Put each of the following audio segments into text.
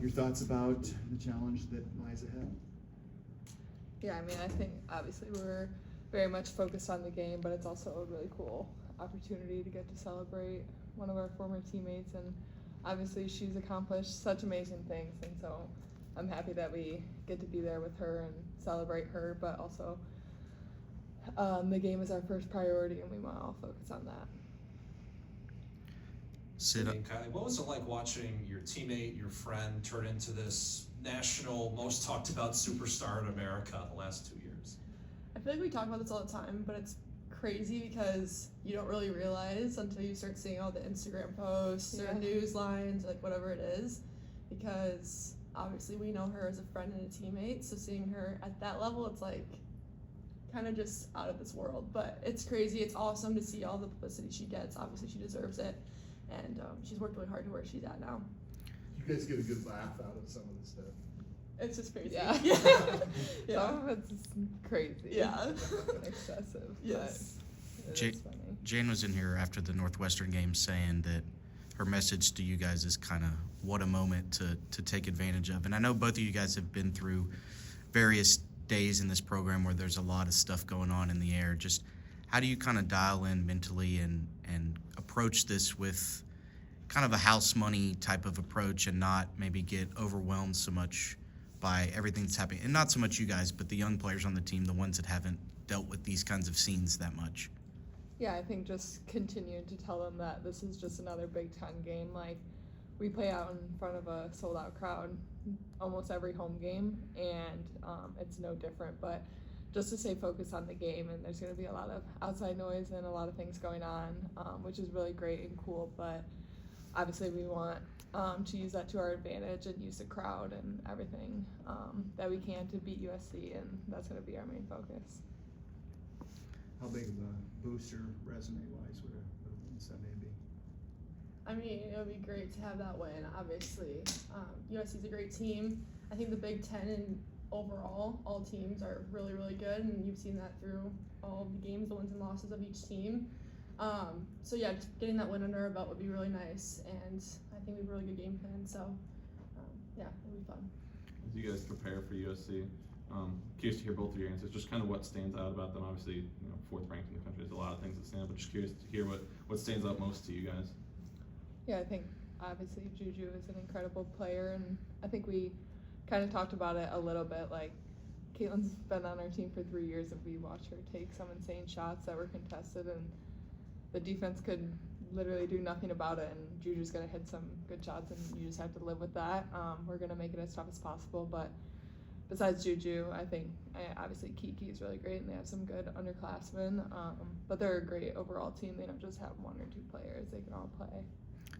Your thoughts about the challenge that lies ahead? Yeah, I mean, I think obviously we're very much focused on the game, but it's also a really cool opportunity to get to celebrate one of our former teammates, and obviously she's accomplished such amazing things, and so I'm happy that we get to be there with her and celebrate her, but also the game is our first priority, and we want to all focus on that. Kylie, what was it like watching your teammate, your friend, turn into this national, most talked about superstar in America the last 2 years? I feel like we talk about this all the time, but it's crazy because you don't really realize until you start seeing all the Instagram posts or news lines, like whatever it is, because obviously we know her as a friend and a teammate, so seeing her at that level, it's like kind of just out of this world. But it's crazy. It's awesome to see all the publicity she gets. Obviously she deserves it, and she's worked really hard to where she's at now. You guys get a good laugh out of some of the stuff. It's just crazy. Yeah. Yeah. Some of it's crazy. Yeah. Excessive. Yes. But it is funny. Jane was in here after the Northwestern game saying that her message to you guys is kind of what a moment to take advantage of. And I know both of you guys have been through various days in this program where there's a lot of stuff going on in the air. Just how do you kind of dial in mentally and approach this with kind of a house money type of approach and not maybe get overwhelmed so much by everything that's happening? And not so much you guys, but the young players on the team, the ones that haven't dealt with these kinds of scenes that much. Yeah, I think just continue to tell them that this is just another Big Ten game. Like, we play out in front of a sold-out crowd almost every home game, and it's no different. But just to stay focused on the game, and there's going to be a lot of outside noise and a lot of things going on, which is really great and cool. But obviously we want to use that to our advantage and use the crowd and everything that we can to beat USC, and that's going to be our main focus. How big of a booster resume-wise would a Sunday be? I mean, it would be great to have that win, obviously. USC's a great team. I think the Big Ten and overall, all teams are really, really good, and you've seen that through all of the games, the wins and losses of each team. So yeah, just getting that win under our belt would be really nice, and I think we have a really good game plan, so yeah, it'll be fun. As you guys prepare for USC, curious to hear both of your answers, just kind of what stands out about them. Obviously, fourth ranked in the country, there's a lot of things that stand out, but just curious to hear what stands out most to you guys. Yeah, I think obviously Juju is an incredible player, and I think we kind of talked about it a little bit. Like, Caitlin's been on our team for 3 years, and we watched her take some insane shots that were contested, and the defense could literally do nothing about it, and Juju's going to hit some good shots, and you just have to live with that. We're going to make it as tough as possible, but besides Juju, I think obviously Kiki is really great, and they have some good underclassmen, but they're a great overall team. They don't just have one or two players. They can all play.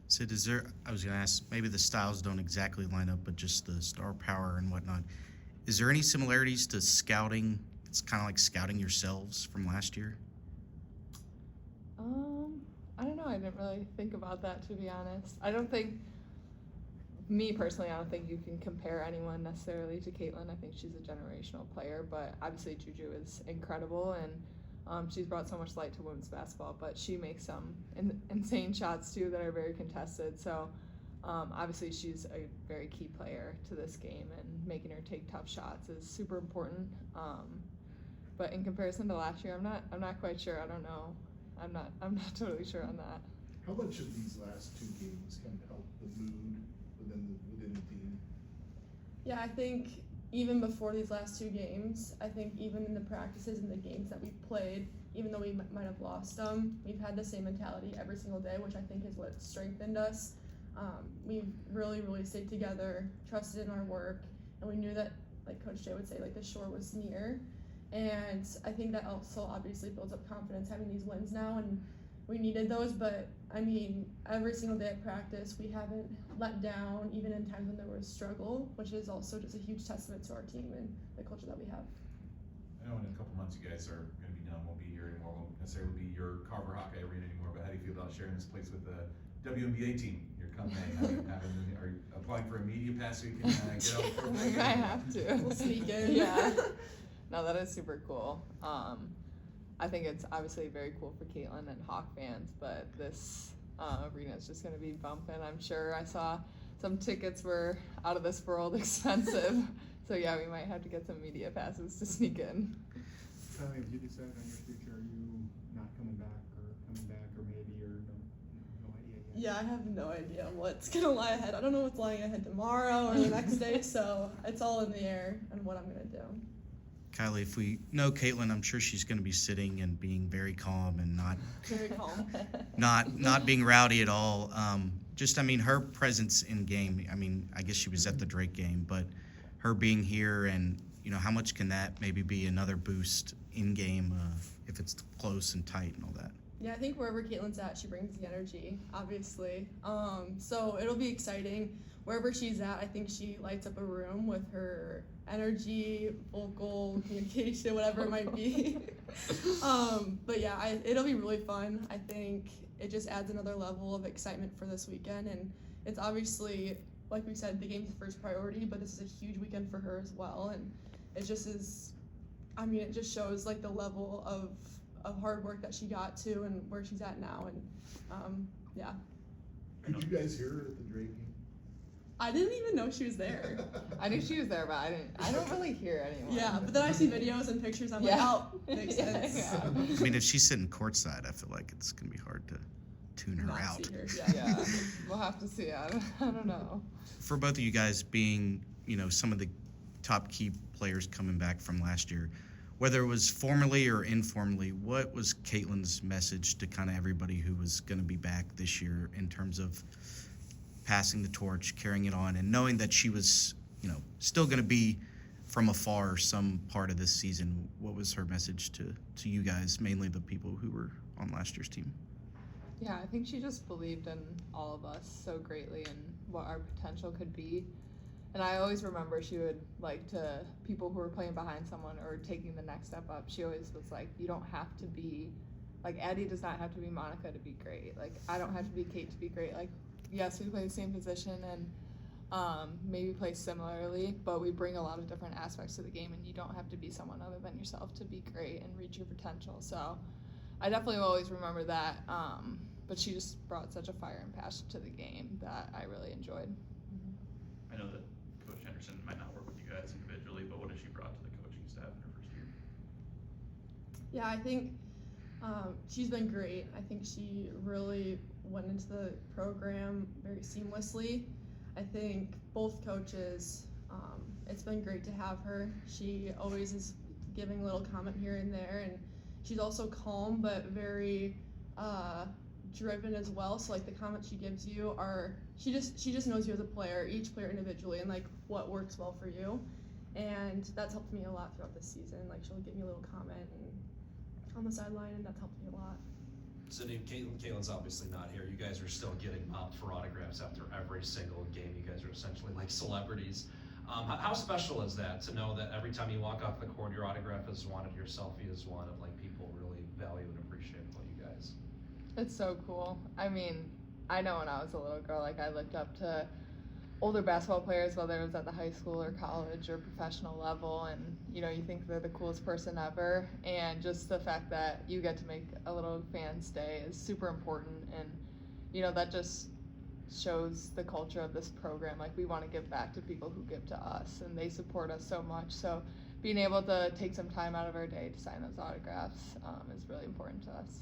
Sid, I was going to ask, maybe the styles don't exactly line up, but just the star power and whatnot. Is there any similarities to scouting? It's kind of like scouting yourselves from last year? I don't know. I didn't really think about that, to be honest. I don't think you can compare anyone necessarily to Caitlin. I think she's a generational player, but obviously Juju is incredible, and she's brought so much light to women's basketball, but she makes some insane shots too that are very contested. So obviously she's a very key player to this game, and making her take tough shots is super important. But in comparison to last year, I'm not quite sure. I don't know. I'm not totally sure on that. How much of these last two games kind of help the mood within the team? Yeah, I think even before these last two games, I think even in the practices and the games that we've played, even though we might have lost them, we've had the same mentality every single day, which I think is what strengthened us. We've really, really stayed together, trusted in our work, and we knew that, like Coach Jay would say, like the shore was near. And I think that also obviously builds up confidence having these wins now, and we needed those, but I mean, every single day at practice, we haven't let down, even in times when there was struggle, which is also just a huge testament to our team and the culture that we have. I know in a couple months you guys are going to be done, won't be here anymore, won't necessarily be your Carver-Hawkeye arena anymore, but how do you feel about sharing this place with the WNBA team? You're coming in, are you applying for a media pass so you can get out for a I think I have to. We'll sneak in. Yeah. No, that is super cool. I think it's obviously very cool for Caitlin and Hawk fans, but this arena is just going to be bumping. I'm sure I saw some tickets were out of this world expensive. So yeah, we might have to get some media passes to sneak in. Kylie, have you decided on your future? Are you not coming back or maybe, or no idea yet? Yeah, I have no idea what's gonna lie ahead. I don't know what's lying ahead tomorrow or the next day, so it's all in the air on what I'm gonna do. Kylie, if we know Caitlin, I'm sure she's going to be sitting and being very calm and Very calm. not being rowdy at all. I mean, her presence in game. I mean, I guess she was at the Drake game, but her being here and how much can that maybe be another boost in game if it's close and tight and all that. Yeah, I think wherever Caitlin's at, she brings the energy, obviously. So it'll be exciting. Wherever she's at, I think she lights up a room with her energy, vocal, communication, whatever it might be. But yeah, it'll be really fun. I think it just adds another level of excitement for this weekend. And it's obviously, like we said, the game's the first priority, but this is a huge weekend for her as well. And it just is, I mean, it just shows like the level of hard work that she got to and where she's at now. And yeah. Did you guys hear her at the Drake game? I didn't even know she was there. I knew she was there, but I don't really hear anyone. Yeah, but then I see videos and pictures, I'm like, oh, makes sense. Yeah. I mean, if she's sitting courtside, I feel like it's going to be hard to tune her Not out. see her, yeah. Yeah, we'll have to see. I don't know. For both of you guys being, some of the top key players coming back from last year, whether it was formally or informally, what was Caitlin's message to kind of everybody who was going to be back this year in terms of passing the torch, carrying it on, and knowing that she was, still going to be from afar some part of this season? What was her message to you guys, mainly the people who were on last year's team? Yeah, I think she just believed in all of us so greatly and what our potential could be. And I always remember she would people who were playing behind someone or taking the next step up, she always was like, you don't have to be, Addie does not have to be Monica to be great. I don't have to be Kate to be great. Yes, we play the same position and maybe play similarly, but we bring a lot of different aspects to the game, and you don't have to be someone other than yourself to be great and reach your potential. So I definitely will always remember that, but she just brought such a fire and passion to the game that I really enjoyed. I know that Coach Henderson might not work with you guys individually, but what has she brought to the coaching staff in her first year? Yeah, I think she's been great. I think she really went into the program very seamlessly. I think both coaches, it's been great to have her. She always is giving a little comment here and there, and she's also calm but very driven as well. So the comments she gives you are, she just knows you as a player, each player individually, and what works well for you. And that's helped me a lot throughout this season. She'll give me a little comment on the sideline, and that's helped me a lot. Sydney, Caitlin's obviously not here. You guys are still getting mobbed for autographs after every single game. You guys are essentially like celebrities. How special is that to know that every time you walk off the court, your autograph is wanted, your selfie is wanted? People really value and appreciate you guys. It's so cool. I mean, I know when I was a little girl, I looked up to older basketball players, whether it was at the high school or college or professional level, and you think they're the coolest person ever, and just the fact that you get to make a little fan's day is super important. And that just shows the culture of this program. We want to give back to people who give to us, and they support us so much. So being able to take some time out of our day to sign those autographs is really important to us.